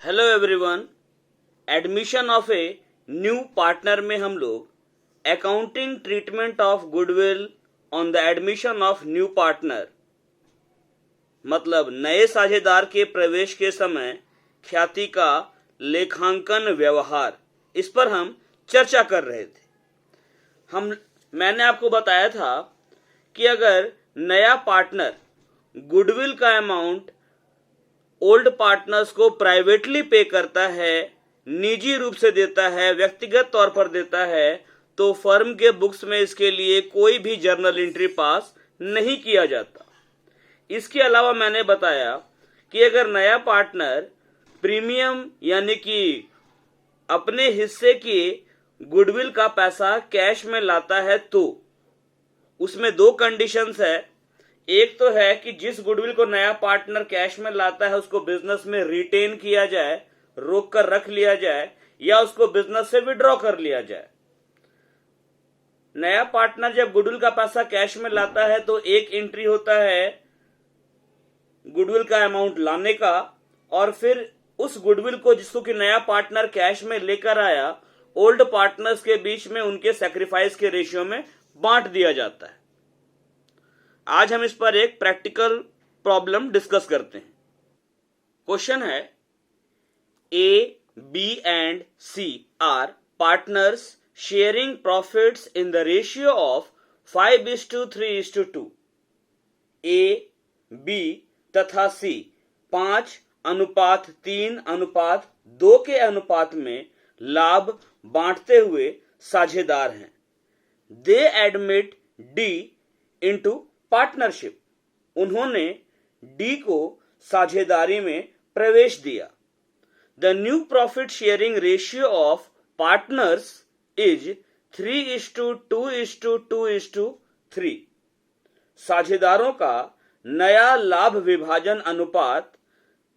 Hello everyone. Admission of a new partner में हम लोग accounting treatment of goodwill on the admission of new partner मतलब नए साझेदार के प्रवेश के समय ख्याति का लेखांकन व्यवहार, इस पर हम चर्चा कर रहे थे। मैंने आपको बताया था कि अगर नया पार्टनर गुडविल का अमाउंट ओल्ड पार्टनर्स को प्राइवेटली पे करता है, निजी रूप से देता है, व्यक्तिगत तौर पर देता है, तो फर्म के बुक्स में इसके लिए कोई भी जर्नल एंट्री पास नहीं किया जाता। इसके अलावा मैंने बताया कि अगर नया पार्टनर प्रीमियम यानी कि अपने हिस्से की गुडविल का पैसा कैश में लाता है तो उसमें दो कंडीशंस है। एक तो है कि जिस गुडविल को नया पार्टनर कैश में लाता है उसको बिजनेस में रिटेन किया जाए, रोक कर रख लिया जाए, या उसको बिजनेस से विड्रॉ कर लिया जाए। नया पार्टनर जब गुडविल का पैसा कैश में लाता है तो एक एंट्री होता है गुडविल का अमाउंट लाने का, और फिर उस गुडविल को जिसको कि नया पार्टनर कैश में लेकर आया, ओल्ड पार्टनर्स के बीच में उनके सैक्रिफाइस के रेशियो में बांट दिया जाता है। आज हम इस पर एक प्रैक्टिकल प्रॉब्लम डिस्कस करते हैं। क्वेश्चन है, A, B and C are partners sharing profits in the ratio of 5:3:2। A, B तथा सी 5:3:2 के अनुपात में लाभ बांटते हुए साझेदार हैं। दे एडमिट डी इनटू पार्टनरशिप। उन्होंने डी को साझेदारी में प्रवेश दिया। The new profit sharing ratio of partners is 3:2:2:3। साझेदारों का नया लाभ विभाजन अनुपात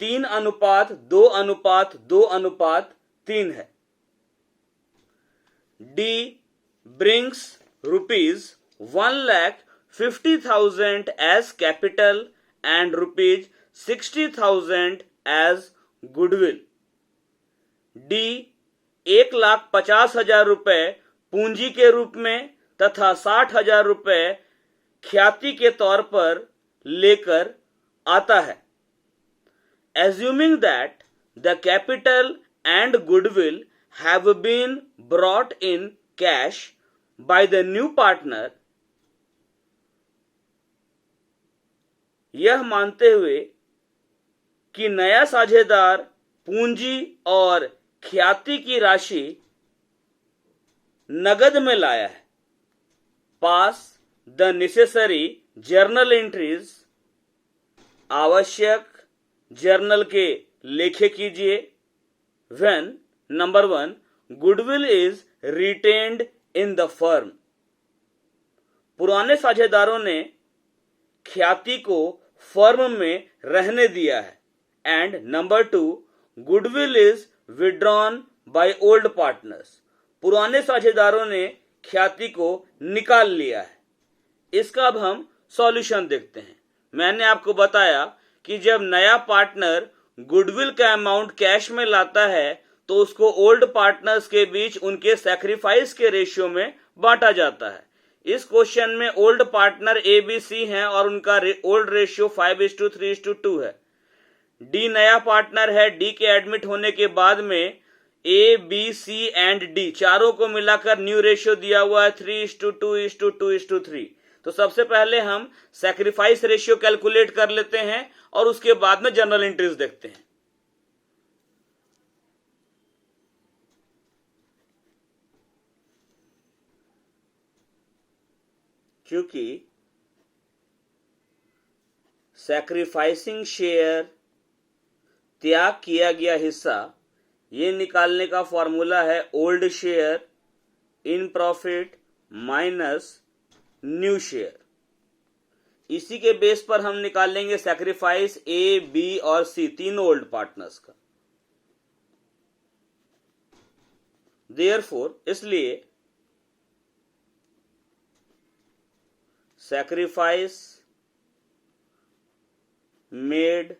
3:2:2:3 है। D brings ₹1,50,000 as capital and ₹60,000 as goodwill. D 1,50,000 रुपए पूंजी के रूप में तथा 60,000 रुपए ख्याति के तौर पर लेकर आता है। Assuming that the capital and goodwill have been brought in cash by the new partner, यह मानते हुए कि नया साझेदार पूंजी और ख्याति की राशि नगद में लाया है, पास द नेसेसरी जर्नल एंट्रीज, आवश्यक जर्नल के लेखे कीजिए। When number 1 goodwill is retained in the firm. पुराने साझेदारों ने ख्याति को फर्म में रहने दिया है। And number 2 goodwill is withdrawn by old partners. पुराने साझेदारों ने ख्याति को निकाल लिया है। इसका अब हम सॉल्यूशन देखते हैं। मैंने आपको बताया कि जब नया पार्टनर गुडविल का अमाउंट कैश में लाता है तो उसको ओल्ड पार्टनर्स के बीच उनके सैक्रिफाइस के रेशियो में बांटा जाता है। इस क्वेश्चन में ओल्ड पार्टनर ए, बी, सी हैं और उनका ओल्ड रेशियो 5:3:2 है। डी नया पार्टनर है। डी के एडमिट होने के बाद में ए, बी, सी एंड डी चारों को मिलाकर न्यू रेशियो दिया हुआ है 3:2:2:3। तो सबसे पहले हम सैक्रिफाइस रेशियो कैलकुलेट कर लेते हैं और उसके बाद में जर्नल एंट्रीज देखते हैं। क्योंकि सैक्रिफाइसिंग शेयर त्याग किया गया हिस्सा, ये निकालने का फॉर्मूला है old share in profit minus new share. इसी के बेस पर हम निकालेंगे सैक्रिफाइस ए, बी और सी तीनों ओल्ड पार्टनर्स का। देयरफॉर इसलिए sacrifice made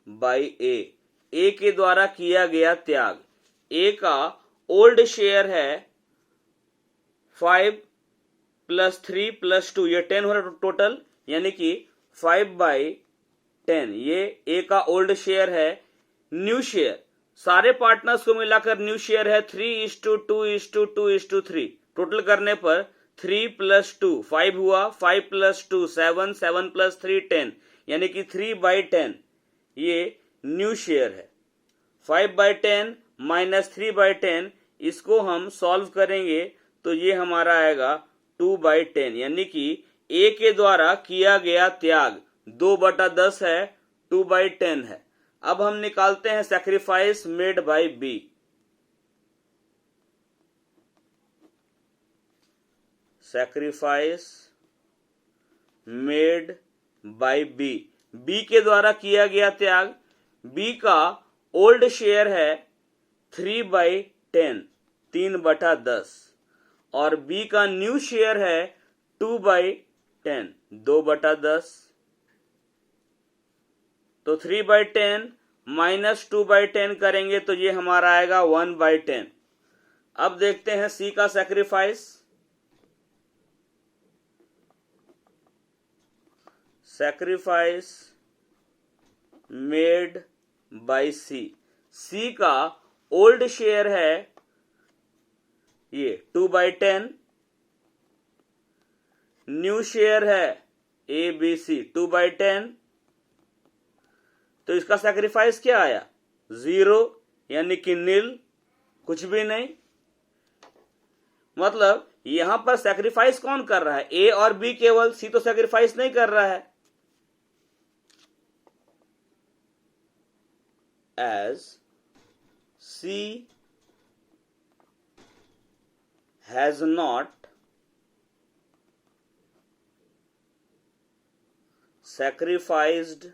by A ए के द्वारा किया गया त्याग। ए का ओल्ड शेयर है 5 + 3 + 2, ये 10 हो रहा टोटल, यानी कि 5/10 ये ए का ओल्ड शेयर है। न्यू शेयर सारे पार्टनर्स को मिलाकर न्यू शेयर है 3:2:2:3, टोटल करने पर 3 + 2 5 हुआ, 5 + 2 7, 7 + 3 10, यानी कि 3/10 ये न्यू शेयर है। 5/10 - 3/10 इसको हम सॉल्व करेंगे तो ये हमारा आएगा 2/10, यानी कि ए के द्वारा किया गया त्याग 2/10 है, 2/10 है। अब हम निकालते हैं sacrifice made by B. Sacrifice made by B, B के द्वारा किया गया त्याग। बी का ओल्ड शेयर है 3/10, 3/10, और बी का न्यू शेयर है 2/10, 2/10। तो 3/10 - 2/10 करेंगे तो ये हमारा आएगा 1/10। अब देखते हैं सी का सैक्रिफाइस। सैक्रिफाइस मेड बाय सी, सी का ओल्ड शेयर है ये 2/10, न्यू शेयर है ए बी सी 2/10, तो इसका सैक्रिफाइस क्या आया 0, यानी कि नील, कुछ भी नहीं। मतलब यहां पर सैक्रिफाइस कौन कर रहा है, ए और बी केवल, सी तो सैक्रिफाइस नहीं कर रहा है। As C has not sacrificed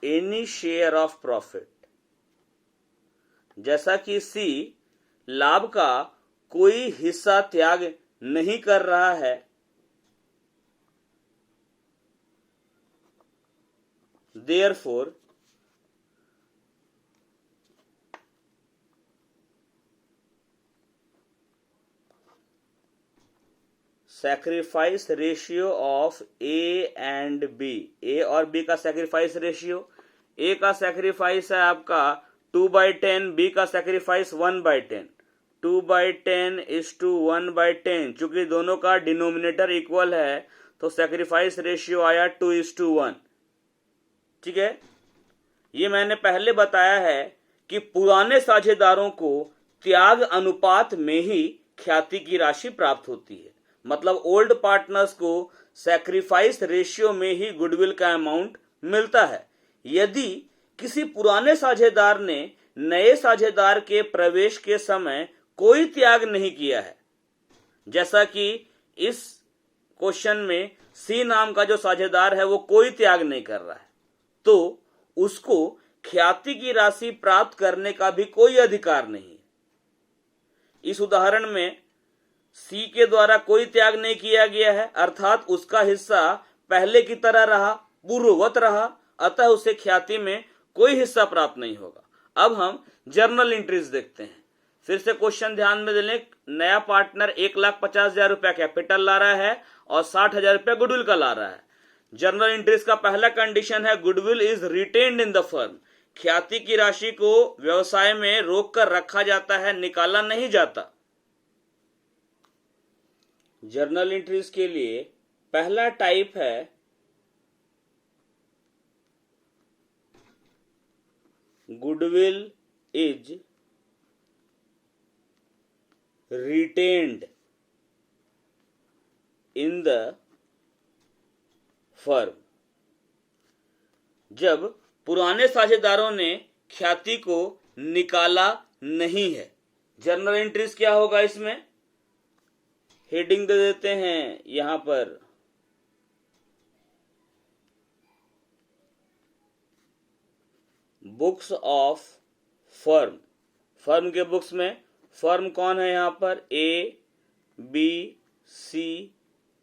any share of profit, जैसा कि सी लाभ का कोई हिस्सा त्याग नहीं कर रहा है, therefore sacrifice ratio of A and B, A और बी का सैक्रिफाइस रेशियो, ए का सैक्रिफाइस है आपका 2/10, बी का सैक्रिफाइस 1/10, 2/10 = 1/10, चूंकि दोनों का डिनोमिनेटर इक्वल है तो सैक्रिफाइस रेशियो आया 2:1। ठीक है, ये मैंने पहले बताया है कि पुराने साझेदारों को त्याग अनुपात में ही ख्याति की राशि प्राप्त होती है। मतलब ओल्ड पार्टनर्स को सैक्रिफाइस रेशियो में ही गुडविल का अमाउंट मिलता है। यदि किसी पुराने साझेदार ने नए साझेदार के प्रवेश के समय कोई त्याग नहीं किया है, जैसा कि इस क्वेश्चन में सी नाम का जो साझेदार है वो कोई त्याग नहीं कर रहा है, तो उसको ख्याति की राशि प्राप्त करने का भी कोई अधिकार नहीं है। इस उदाहरण में सी के द्वारा कोई त्याग नहीं किया गया है, अर्थात उसका हिस्सा पहले की तरह रहा, पूर्ववत रहा, अतः उसे ख्याति में कोई हिस्सा प्राप्त नहीं होगा। अब हम जर्नल एंट्रीज देखते हैं। फिर से क्वेश्चन ध्यान में दें, नया पार्टनर 1,50,000 रुपया कैपिटल ला रहा है और 60,000 रुपया गुडविल का ला रहा है। जर्नल एंट्रीज का पहला कंडीशन है goodwill is retained in the firm, ख्याति की राशि को व्यवसाय में रोक कर रखा जाता है, निकाला नहीं जाता। जर्नल एंट्रीज के लिए पहला टाइप है goodwill is retained in the firm, जब पुराने साझेदारों ने ख्याति को निकाला नहीं है। जर्नल एंट्रीज क्या होगा, इसमें हेडिंग दे देते हैं यहां पर बुक्स ऑफ फर्म। फर्म के बुक्स में फर्म कौन है, यहां पर A B C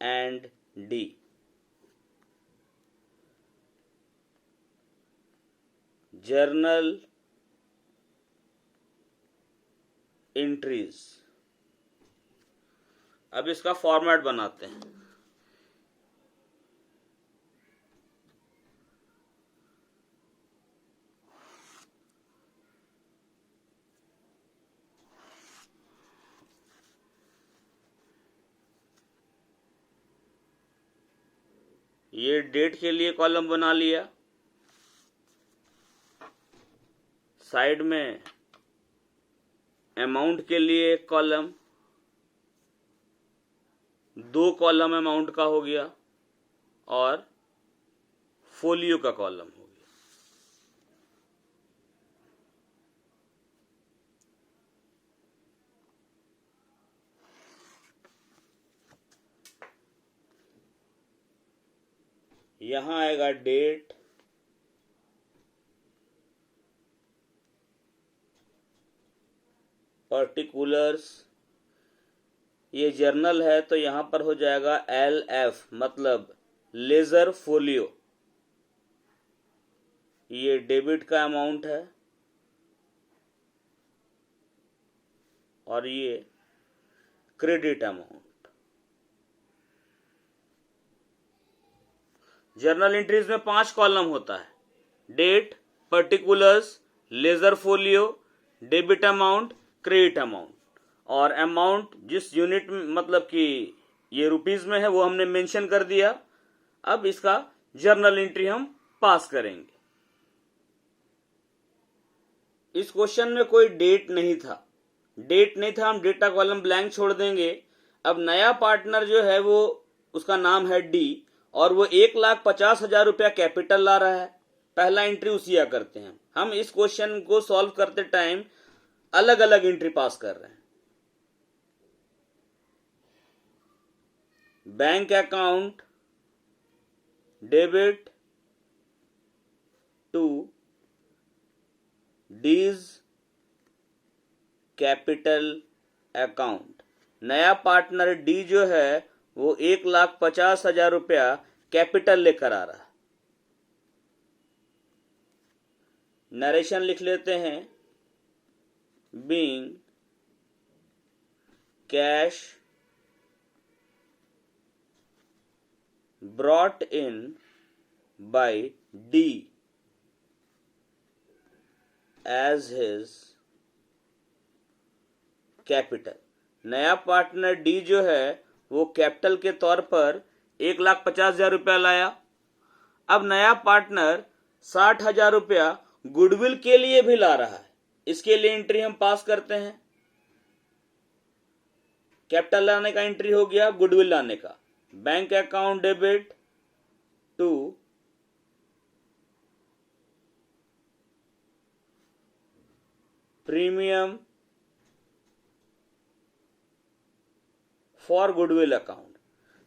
and D. Journal entries. अब इसका फॉर्मेट बनाते हैं। ये डेट के लिए कॉलम बना लिया, साइड में अमाउंट के लिए एक कॉलम, 2 कॉलम अमाउंट का हो गया और फोलियो का कॉलम हो गया। यहां आएगा डेट, पर्टिकुलर्स, ये जर्नल है तो यहां पर हो जाएगा LF मतलब लेजर फोलियो, ये डेबिट का अमाउंट है और ये क्रेडिट अमाउंट। जर्नल एंट्रीज में 5 कॉलम होता है, date, particulars, ledger folio, debit amount, credit amount. और अमाउंट जिस यूनिट में मतलब कि ये रुपीज में है वो हमने मेंशन कर दिया। अब इसका जर्नल एंट्री हम पास करेंगे। इस क्वेश्चन में कोई डेट नहीं था, हम डेटा कॉलम ब्लैंक छोड़ देंगे। अब नया पार्टनर जो है वो उसका नाम है डी और वो 1,50,000 रुपया कैपिटल ला रहा है। पहला एंट्री उसी या करते हैं। हम इस क्वेश्चन को सॉल्व करते टाइम अलग अलग एंट्री पास कर रहे हैं। Bank account debit to D's capital account. नया पार्टनर डी जो है वो 1,50,000 रुपया कैपिटल लेकर आ रहा है। नरेशन लिख लेते हैं, being cash brought in by D as his capital. नया पार्टनर डी जो है वो कैपिटल के तौर पर 1,50,000 रुपया लाया। अब नया पार्टनर 60,000 रुपया गुडविल के लिए भी ला रहा है। इसके लिए एंट्री हम पास करते हैं। कैपिटल लाने का एंट्री हो गया, गुडविल लाने का। Bank account debit to premium for goodwill account.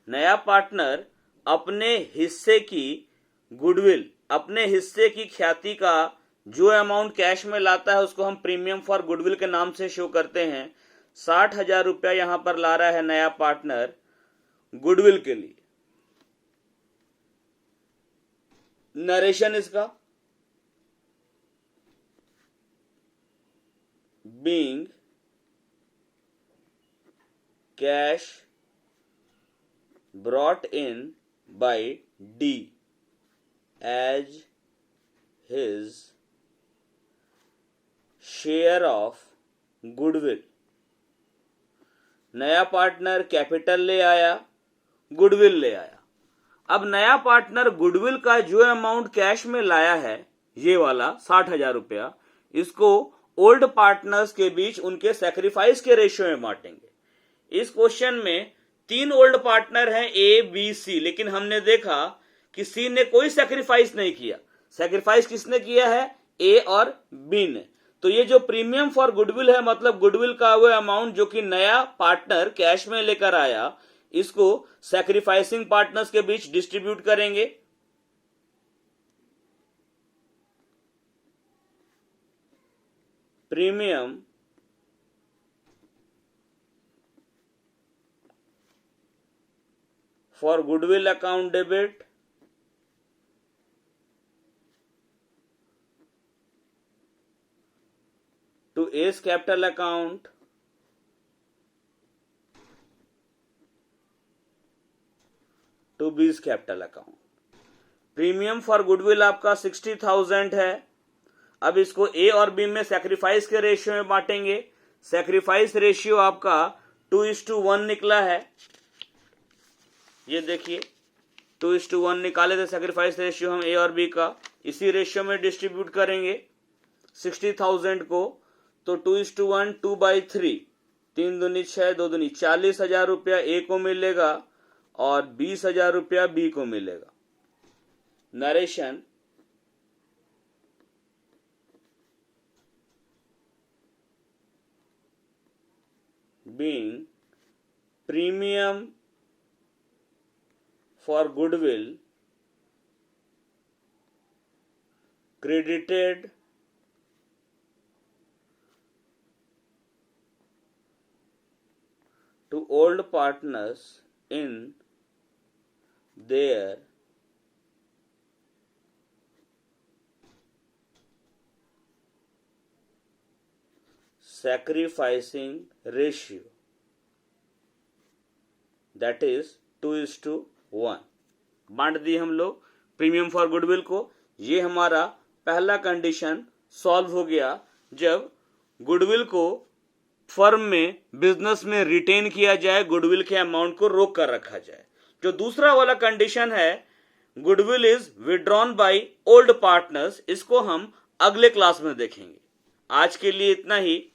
नया पार्टनर अपने हिस्से की गुडविल, अपने हिस्से की ख्याति का जो अमाउंट कैश में लाता है उसको हम प्रीमियम फॉर गुडविल के नाम से शो करते हैं। 60,000 रुपया यहां पर ला रहा है नया पार्टनर गुडविल के लिए। नरेशन इसका, being cash brought in by D as his share of goodwill। नया पार्टनर कैपिटल ले आया, गुडविल ले आया। अब नया पार्टनर गुडविल का जो अमाउंट कैश में लाया है, ये वाला 60,000 रुपया, इसको ओल्ड पार्टनर्स के बीच उनके सैक्रिफाइस के रेशियो में बांटेंगे। इस क्वेश्चन में 3 ओल्ड पार्टनर हैं ए बी सी, लेकिन हमने देखा कि सी ने कोई सैक्रिफाइस नहीं किया। सैक्रिफाइस किसने किया है? ए और बी ने। तो ये जो प्रीमियम फॉर गुडविल है मतलब गुडविल का वो अमाउंट जो कि नया पार्टनर कैश में लेकर आया, इसको सैक्रिफाइसिंग पार्टनर्स के बीच डिस्ट्रीब्यूट करेंगे। Premium for goodwill account debit A's capital account to B's capital account. Premium for goodwill आपका 60,000 है। अब इसको ए और बी में सैक्रिफाइस के रेशियो में बांटेंगे। सैक्रिफाइस रेशियो आपका 2:1 निकला है। ये देखिए 2:1 निकाले थे सैक्रिफाइस रेशियो हम ए और बी का। इसी रेशियो में डिस्ट्रीब्यूट करेंगे 60,000 को, तो 2:1 2/3, 3 दूनी 6, 2 दूनी 40,000 रुपया ए को मिलेगा और 20,000 रुपया बी को मिलेगा। Narration being premium for goodwill credited to old partners in their sacrificing ratio, that is 2:1। बांट दी हम लोग प्रीमियम फॉर गुडविल को। ये हमारा पहला कंडीशन सॉल्व हो गया जब गुडविल को फर्म में बिजनेस में रिटेन किया जाए, गुडविल के अमाउंट को रोक कर रखा जाए। जो दूसरा वाला कंडीशन है goodwill is withdrawn by old partners, इसको हम अगले क्लास में देखेंगे। आज के लिए इतना ही।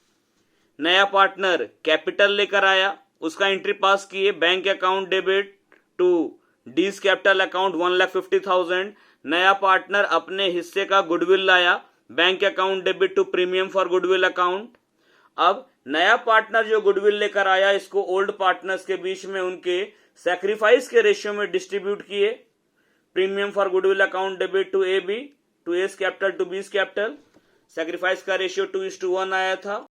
नया पार्टनर कैपिटल लेकर आया, उसका एंट्री पास किए, bank account debit to D's capital account 1,50,000। नया पार्टनर अपने हिस्से का गुडविल लाया, bank account debit to premium for goodwill account. अब नया पार्टनर जो गुडविल लेकर आया, इसको ओल्ड पार्टनर्स के बीच में उनके सैक्रिफाइस के रेशियो में डिस्ट्रीब्यूट किए। Premium for goodwill account debit to A B, to A's capital to B's capital. Sacrifice का रेशियो 2:1 आया था।